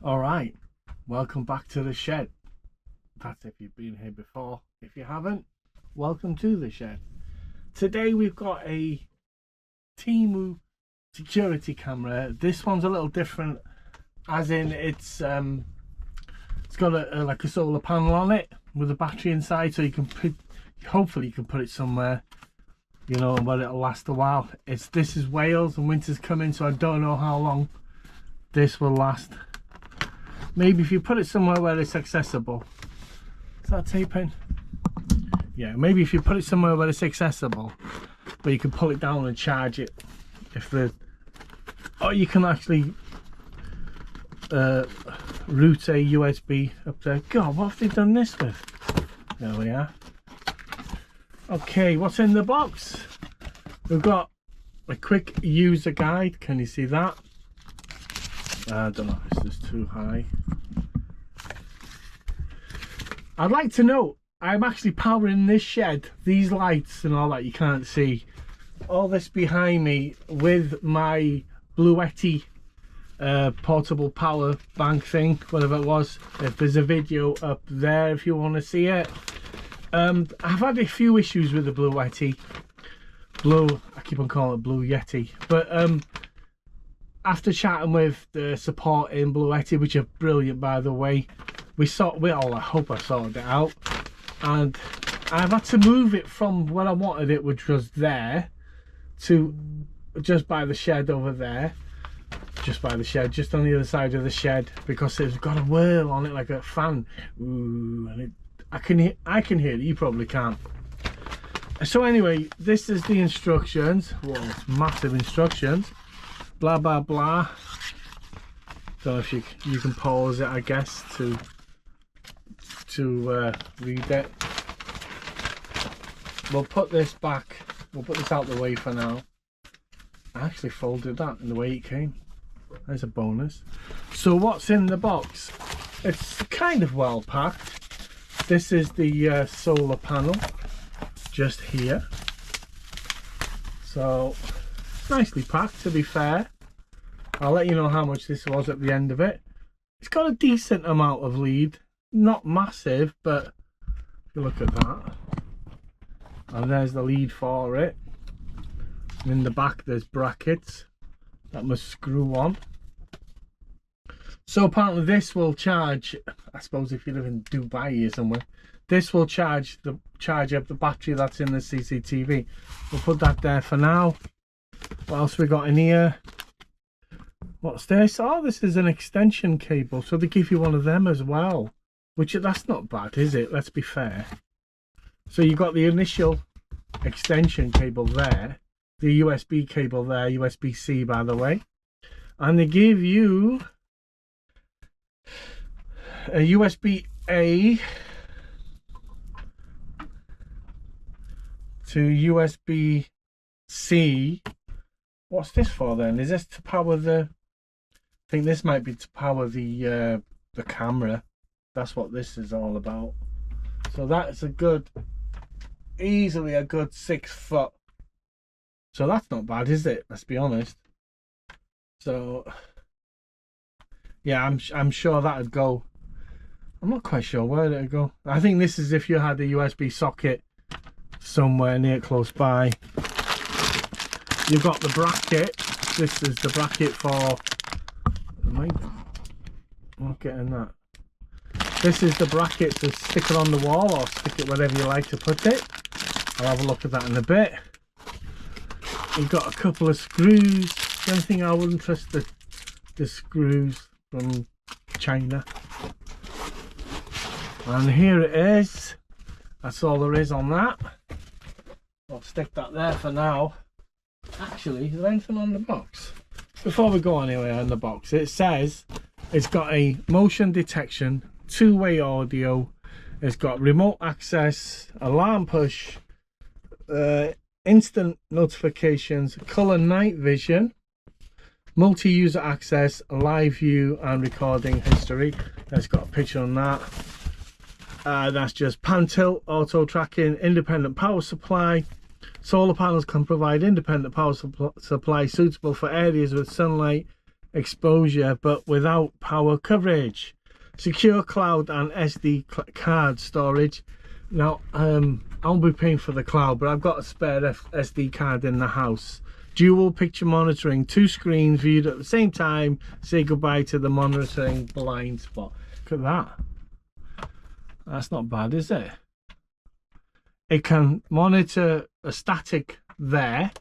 All right, welcome back to the shed. That's if you've been here before. If you haven't, welcome to the shed. Today we've got a Temu security camera. This one's a little different, as in it's got like a solar panel on it with a battery inside, so you can hopefully you can put it somewhere, you know, where it'll last a while. This is Wales and winter's coming, so I don't know how long this will last. Maybe if you put it somewhere where it's accessible. Is that taping? Yeah, maybe if you put it somewhere where it's accessible, where you can pull it down and charge it. Or you can actually route a USB up there. God, what have they done this with? There we are. Okay, what's in the box? We've got a quick user guide. Can you see that? I don't know if this is too high. I'd like to note I'm actually powering this shed, these lights and all that you can't see, all this behind me with my Bluetti portable power bank thing, whatever it was. If there's a video up there if you want to see it. I've had a few issues with the Bluetti. I keep on calling it Blue Yeti, but after chatting with the support in Bluetti, which are brilliant by the way, I hope I sorted it out, and I've had to move it from where I wanted it, which was there, to just by the shed over there, just on the other side of the shed, because it's got a whirl on it like a fan. Ooh, and I can hear it. You probably can't. So anyway, this is the instructions. Whoa, it's massive instructions. Blah blah blah. Don't know if you can pause it, I guess, to read it. We'll put this back. We'll put this out the way for now. I actually folded that in the way it came. There's a bonus. So what's in the box? It's kind of well packed. This is the solar panel just here. So nicely packed, to be fair. I'll let you know how much this was at the end of it. It's got a decent amount of lead, not massive, but if you look at that, and there's the lead for it. And in the back there's brackets that must screw on. So apparently this will charge, I suppose if you live in Dubai or somewhere, this will charge up the battery that's in the CCTV. We'll put that there for now. What else we got in here? What's this? Oh, this is an extension cable, so they give you one of them as well, which that's not bad, is it? Let's be fair. So you got the initial extension cable there, the USB cable there, USB-C by the way, and they give you a USB-A to USB-C. What's this for then? Is this to power the, I think this might be to power the camera. That's what this is all about. So that's a good, easily a good 6 foot. So that's not bad, is it? Let's be honest. So yeah, I'm sure that'd go. I'm not quite sure where it'd go. I think this is if you had a USB socket somewhere near close by. You've got the bracket. This is the bracket for. I'm not getting that. This is the bracket to stick it on the wall or stick it wherever you like to put it. I'll have a look at that in a bit. We've got a couple of screws. The only thing I wouldn't trust the screws from China. And here it is. That's all there is on that. I'll stick that there for now. Actually, is there anything on the box? Before we go anywhere on the box, it says it's got a motion detection, two-way audio, it's got remote access, alarm push, instant notifications, color night vision, multi-user access, live view and recording history. It's got a picture on that. That's just pan tilt, auto tracking, independent power supply. Solar panels can provide independent power supply suitable for areas with sunlight exposure but without power coverage. Secure cloud and SD card storage. Now I'll be paying for the cloud, but I've got a spare SD card in the house. Dual picture monitoring, 2 screens viewed at the same time. Say goodbye to the monitoring blind spot. Look at that. That's not bad, is it? It can monitor a static there,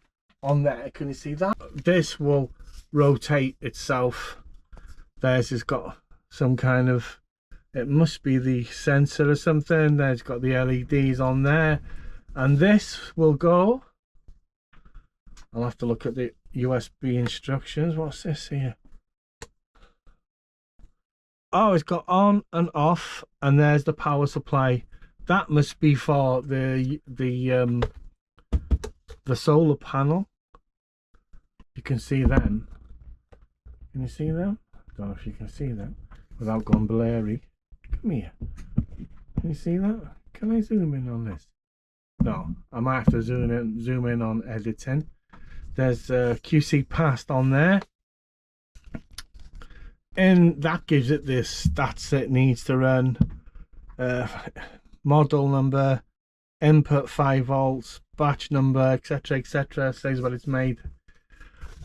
on there. Can you see that? This will rotate itself. Theirs has got some kind of, it must be the sensor or something. There's got the LEDs on there, and this will go. I'll have to look at the USB instructions. What's this here? Oh, it's got on and off, and there's the power supply. That must be for the solar panel. You can see them. Can you see them? I don't know if you can see them without going blurry. Come here. Can you see that? Can I zoom in on this? No, I might have to zoom in on editing. There's QC passed on there, and that gives it the stats it needs to run. Model number, input 5 volts, batch number, etc, etc. Says what it's made.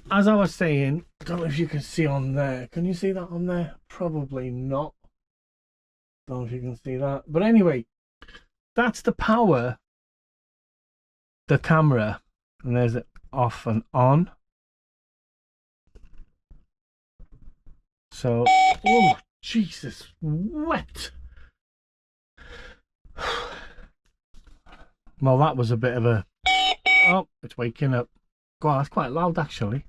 As I was saying, I don't know if you can see on there. Can you see that on there? Probably not. Don't know if you can see that. But anyway, that's the power, the camera, and there's it off and on. So, oh Jesus, wet. Well, that was a bit of a, oh, it's waking up. God, that's quite loud actually.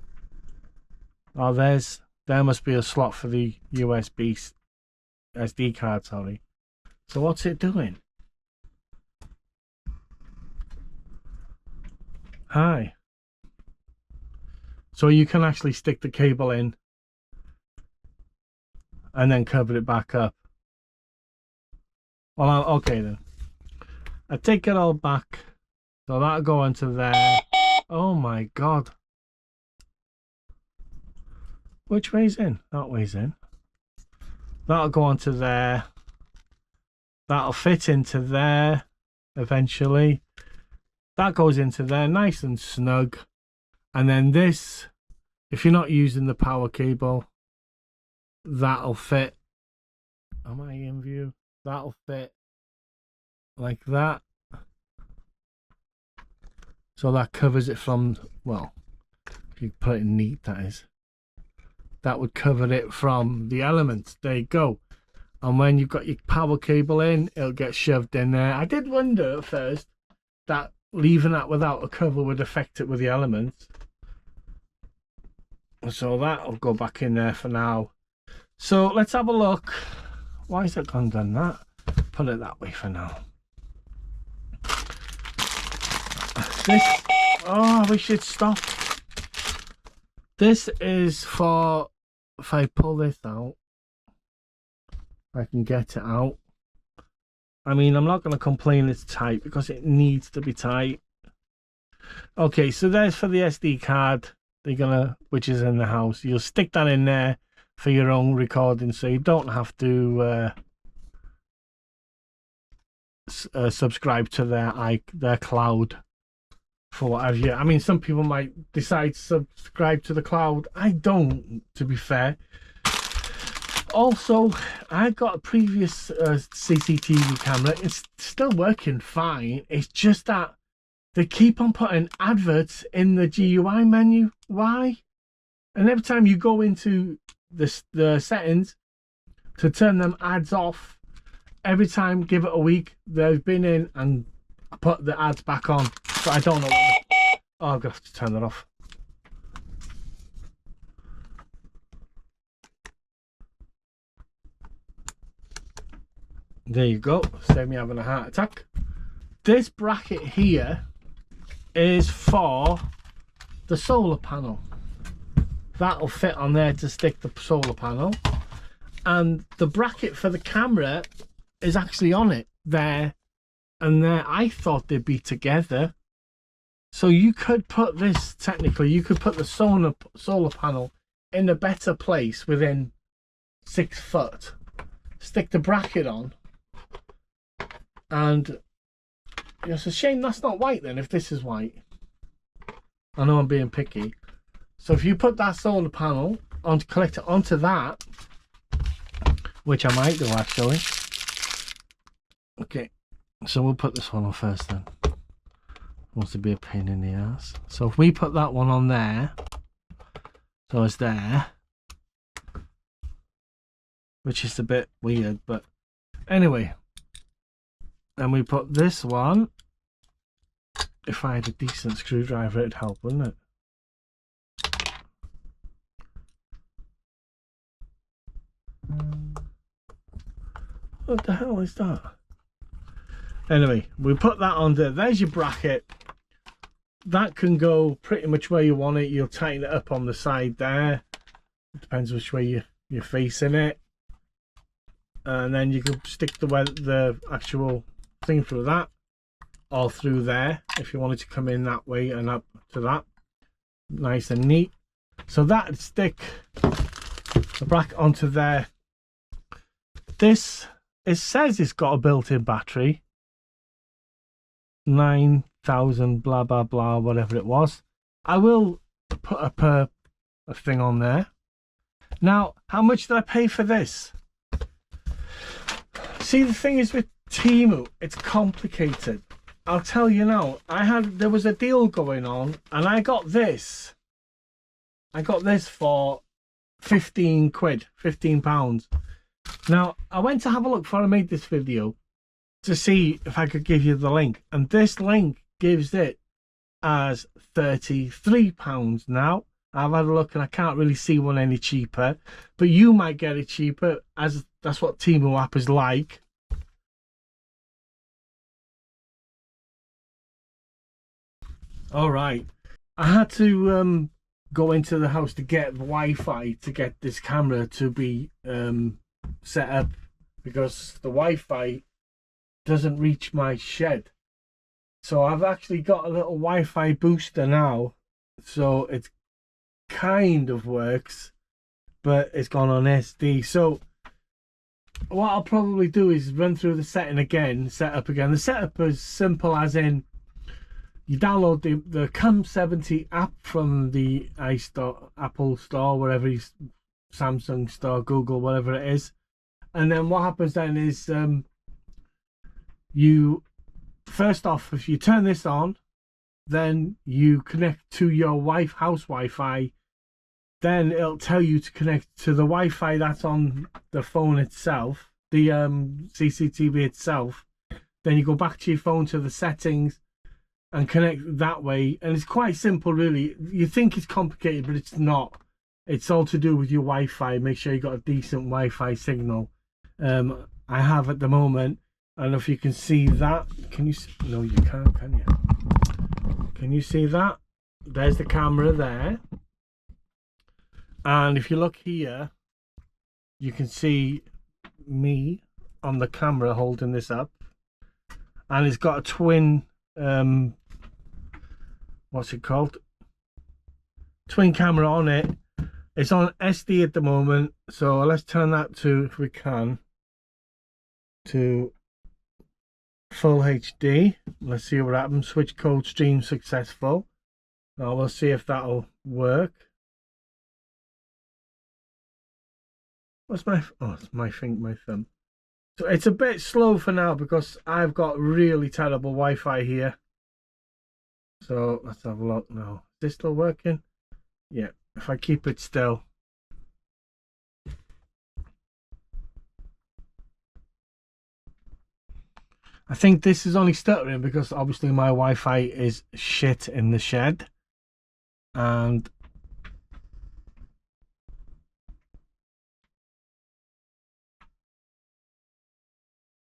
Oh, there must be a slot for the USB SD card, sorry. So what's it doing? Hi. So you can actually stick the cable in and then cover it back up. Well, okay then. I take it all back. So that'll go into there. Oh my God. Which way's in? That way's in. That'll go onto there. That'll fit into there eventually. That goes into there nice and snug. And then this, if you're not using the power cable, that'll fit. Am I in view? That'll fit like that. So that covers it from, well, if you put it neat, that is. That would cover it from the elements. There you go. And when you've got your power cable in, it'll get shoved in there. I did wonder at first that leaving that without a cover would affect it with the elements. So that'll go back in there for now. So let's have a look. Why is it gone done that? Put it that way for now. This, oh, we should stop. This is for, if I pull this out, I can get it out. I mean, I'm not going to complain it's tight because it needs to be tight. Okay, so there's for the SD card, they're gonna, which is in the house. You'll stick that in there for your own recording, so you don't have to subscribe to their cloud for whatever. I mean, some people might decide to subscribe to the cloud. I don't, to be fair. Also, I got a previous CCTV camera. It's still working fine. It's just that they keep on putting adverts in the GUI menu. Why? And every time you go into the settings to turn them ads off, every time, give it a week, they've been in and put the ads back on. So I don't know what. Oh, I've got to turn that off. There you go. Save me having a heart attack. This bracket here is for the solar panel. That'll fit on there to stick the solar panel. And the bracket for the camera is actually on it there and there. I thought they'd be together. So you could put this, technically, you could put the solar panel in a better place within 6 foot, stick the bracket on, and it's a shame that's not white then, if this is white. I know I'm being picky. So if you put that solar panel on, connect it onto that, which I might do actually. Okay, so we'll put this one on first then. Wants to be a pain in the ass. So if we put that one on there, so it's there, which is a bit weird, but anyway. And we put this one. If I had a decent screwdriver, it'd help, wouldn't it? What the hell is that? Anyway, we put that on there. There's your bracket. That can go pretty much where you want it. You'll tighten it up on the side there. It depends which way you're facing it. And then you can stick the actual thing through that, or through there if you wanted to come in that way and up to that. Nice and neat. So that stick the bracket onto there. This, it says it's got a built-in battery, 9,000 blah blah blah, whatever it was. I will put up a thing on there. Now, how much did I pay for this? See, the thing is with Temu, it's complicated. I'll tell you now, there was a deal going on, and I got this for 15 quid, £15. Now, I went to have a look before I made this video to see if I could give you the link, and this link gives it as £33 now. I've had a look and I can't really see one any cheaper, but you might get it cheaper, as that's what Temu app is like. All right, I had to go into the house to get Wi-Fi to get this camera to be set up, because the Wi-Fi doesn't reach my shed. So I've actually got a little Wi-Fi booster now, so it kind of works, but it's gone on SD. So what I'll probably do is run through the setting again, set up again. The setup is simple, as in you download the COM70 app from the iStore, Apple Store, wherever you, Samsung Store, Google, whatever it is. And then what happens then is you, first off, if you turn this on, then you connect to your house Wi-Fi. Then it'll tell you to connect to the Wi-Fi that's on the phone itself, the CCTV itself. Then you go back to your phone to the settings and connect that way. And it's quite simple, really. You think it's complicated, but it's not. It's all to do with your Wi-Fi. Make sure you got a decent Wi-Fi signal. I have at the moment. I don't know if you can see that. Can you see? No, you can't, can you? Can you see that? There's the camera there. And if you look here, you can see me on the camera holding this up. And it's got a twin, what's it called? Twin camera on it. It's on SD at the moment. So let's turn that to, if we can, to full HD. Let's see what happens. Switch code stream successful. Now we'll see if that'll work. What's my, oh, it's my thumb. So it's a bit slow for now because I've got really terrible Wi-Fi here. So let's have a look now. Is this still working? Yeah, if I keep it still. I think this is only stuttering because obviously my Wi-Fi is shit in the shed. And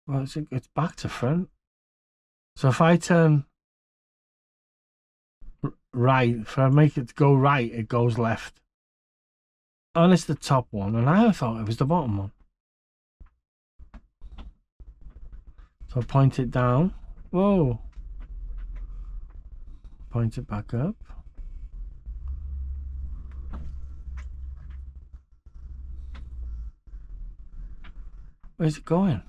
well, it's back to front. So if I turn right, if I make it go right, it goes left. And it's the top one, and I thought it was the bottom one. So point it down. Whoa. Point it back up. Where's it going?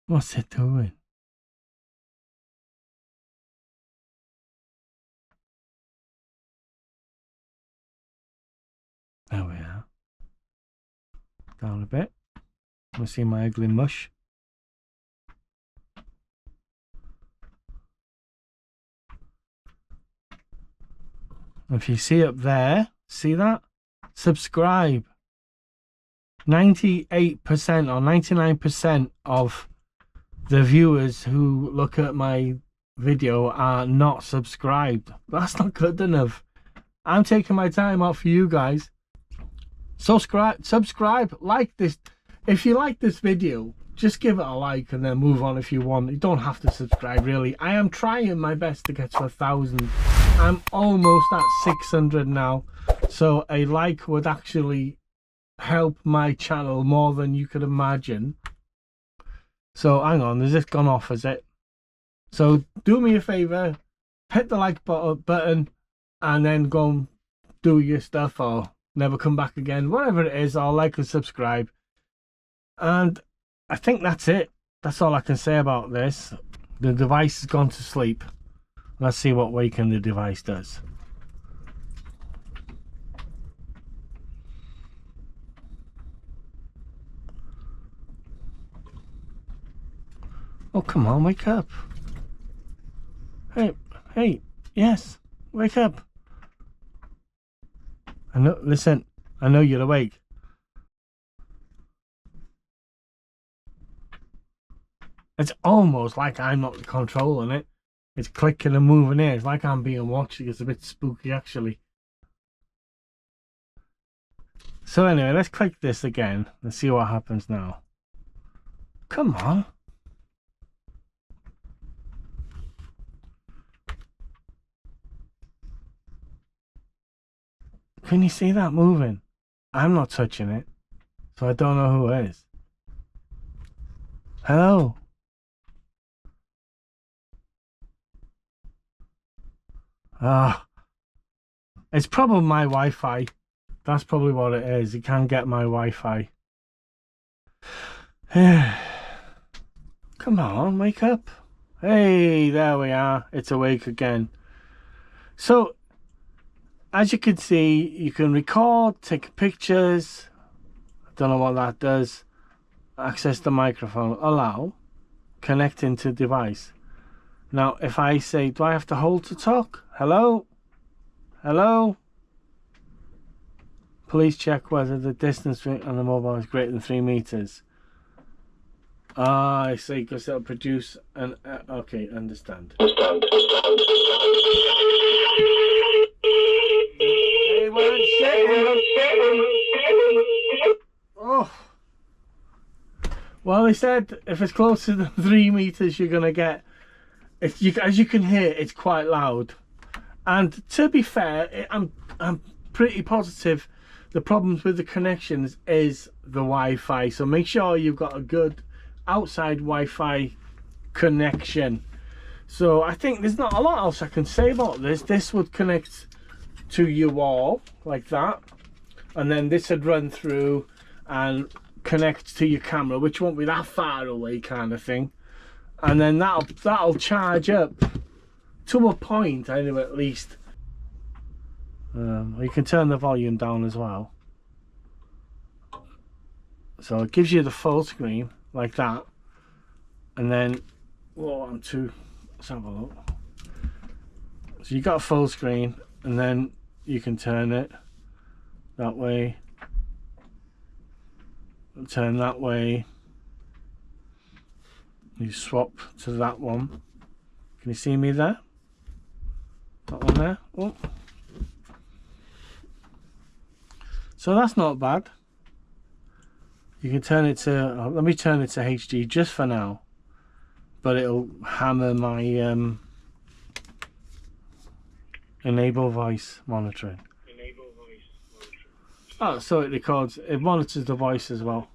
What's it doing? There we are. Down a bit. You see my ugly mush. If you see up there, see that? Subscribe. 98% or 99% of the viewers who look at my video are not subscribed. That's not good enough. I'm taking my time out for you guys. Subscribe, like this. If you like this video, just give it a like and then move on if you want. You don't have to subscribe, really. I am trying my best to get to 1,000. I'm almost at 600 now, so a like would actually help my channel more than you could imagine. So hang on, has this gone off, has it? So do me a favor, hit the like button and then go and do your stuff, or never come back again, whatever it is, or like and subscribe. And I think that's it. That's all I can say about this. The device has gone to sleep. Let's see what waking the device does. Oh, come on, wake up. Hey, yes, wake up. I know, listen, I know you're awake. It's almost like I'm not controlling it. It's clicking and moving here. It's like I'm being watched. It's a bit spooky, actually. So anyway, let's click this again and see what happens now. Come on. Can you see that moving? I'm not touching it, so I don't know who is. Hello? Ah, it's probably my Wi-Fi. That's probably what it is. You can't get my Wi-Fi. Come on, wake up. Hey, there we are. It's awake again. So, as you can see, you can record, take pictures. I don't know what that does. Access the microphone. Allow. Connecting to device. Now, if I say, do I have to hold to talk? Hello? Hello? Please check whether the distance on the mobile is greater than 3 meters. Ah, I see, because it'll produce an... okay, understand. They weren't shitting. Oh. Well, they said if it's closer than 3 meters, you're going to get... as you can hear, it's quite loud. And to be fair, I'm pretty positive the problems with the connections is the Wi-Fi. So make sure you've got a good outside Wi-Fi connection. So I think there's not a lot else I can say about this. This would connect to your wall like that, and then this would run through and connect to your camera, which won't be that far away, kind of thing. And then that'll charge up to a point, I know, at least. You can turn the volume down as well, so it gives you the full screen like that. And then let's have a look. So you got a full screen, and then you can turn it that way, turn that way. You swap to that one. Can you see me there? That one there. Oh. So that's not bad. You can turn it to, let me turn it to HD just for now, but it'll hammer my enable voice monitoring. Oh, so it records, it monitors the voice as well.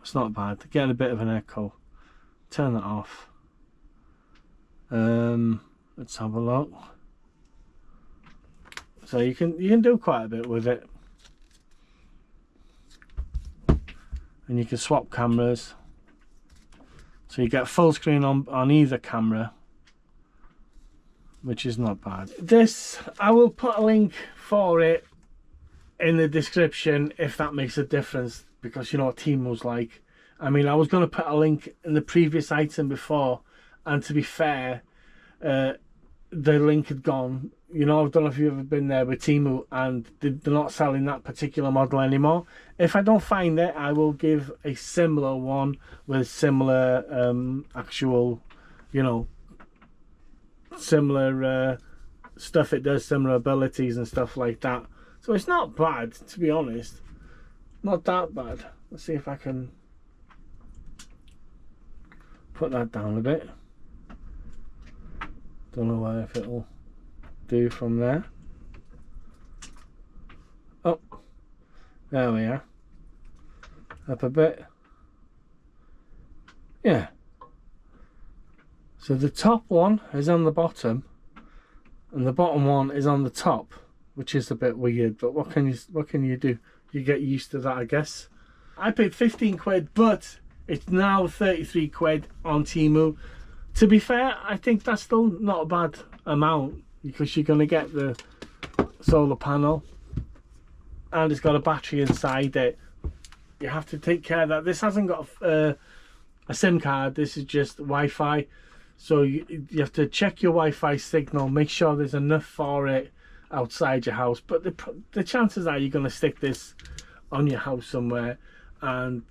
It's not bad. Getting a bit of an echo. Turn that off. Let's have a look. So you can do quite a bit with it, and you can swap cameras. So you get full screen on either camera, which is not bad. This, I will put a link for it in the description if that makes a difference, because you know what Temu's like. I mean, I was going to put a link in the previous item before, and to be fair, the link had gone. You know, I don't know if you've ever been there with Temu, and they're not selling that particular model anymore. If I don't find it, I will give a similar one with similar actual, you know, similar stuff it does, similar abilities and stuff like that. So it's not bad, to be honest. Not that bad. Let's see if I can put that down a bit. Don't know if it'll do from there. Oh, there we are. Up a bit. Yeah. So the top one is on the bottom, and the bottom one is on the top, which is a bit weird. But what can you do? You get used to that, I guess. I paid 15 quid, but it's now 33 quid on Temu. To be fair, I think that's still not a bad amount, because you're going to get the solar panel, and it's got a battery inside it. You have to take care of that. This hasn't got a SIM card. This is just Wi-Fi. So you have to check your Wi-Fi signal, make sure there's enough for it outside your house. But the chances are you're going to stick this on your house somewhere, and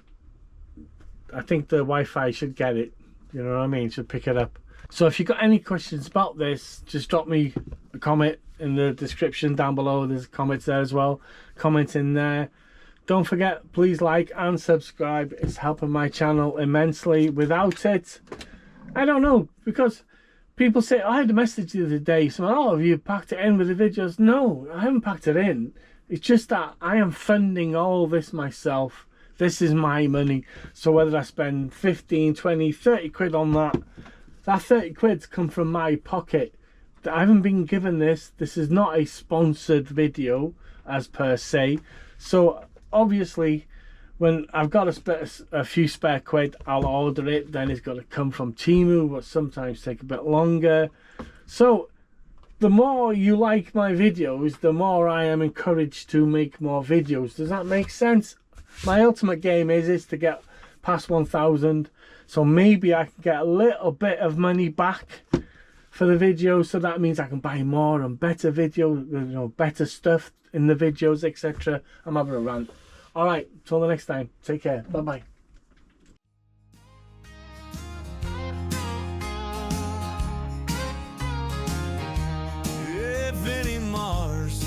I think the Wi-Fi should get it. You know what I mean? Should pick it up. So if you've got any questions about this, just drop me a comment in the description down below. There's comments there as well. Comment in there. Don't forget, please like and subscribe. It's helping my channel immensely. Without it, I don't know, because people say, I had a message the other day, so, oh, have you packed it in with the videos? No, I haven't packed it in. It's just that I am funding all this myself. This is my money. So whether I spend 15, 20, 30 quid on that 30 quid's come from my pocket. I haven't been given this. This is not a sponsored video as per se. So obviously, when I've got a few spare quid, I'll order it. Then it's got to come from Temu, but sometimes take a bit longer. So the more you like my videos, the more I am encouraged to make more videos. Does that make sense? My ultimate game is to get past 1,000. So maybe I can get a little bit of money back for the videos. So that means I can buy more and better videos, you know, better stuff in the videos, etc. I'm having a rant. All right, till the next time. Take care. Bye-bye. Vinny Mars.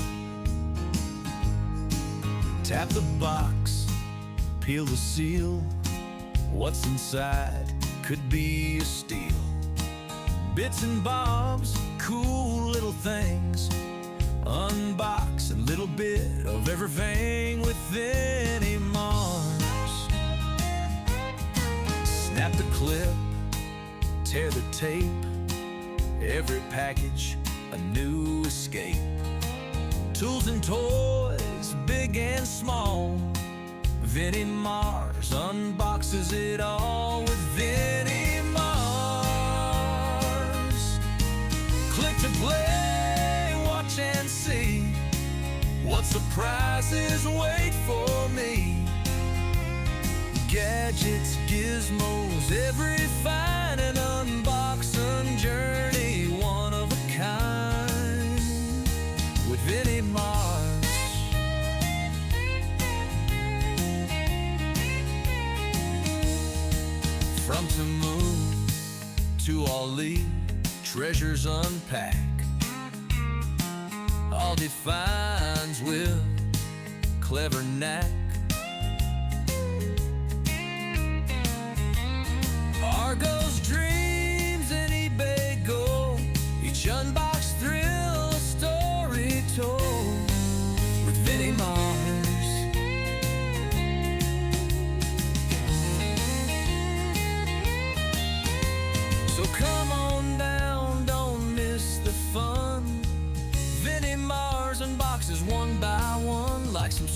Tap the box, peel the seal. What's inside could be a steal. Bits and bobs, cool little things. Unbox a little bit of everything with Vinny Mars. Snap the clip, tear the tape. Every package a new escape. Tools and toys, big and small. Vinny Mars unboxes it all with Vinny Mars. Click to play, watch and see what surprises wait for me. Gadgets, gizmos, every fine and unboxing journey, one of a kind with Vinny Mars. From Temu to Ali, treasures unpack. All defines with clever knack. Argos, dreams, and eBay gold. Each unboxed thrill, a story told with Vinny Mars. So come on down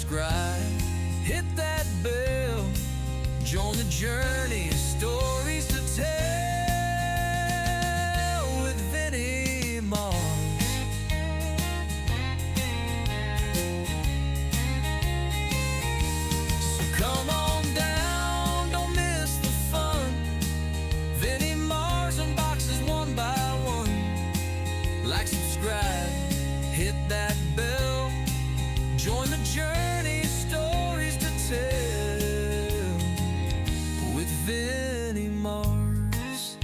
subscribe, hit that bell, join the journey, stories to tell with Vinnie Mars. So come on down, don't miss the fun. Vinnie Mars unboxes one by one. Like, subscribe, hit that bell, join the journey, stories to tell with Vinnie Mars.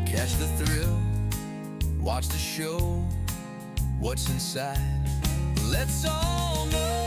Catch the thrill, watch the show, what's inside, let's all know.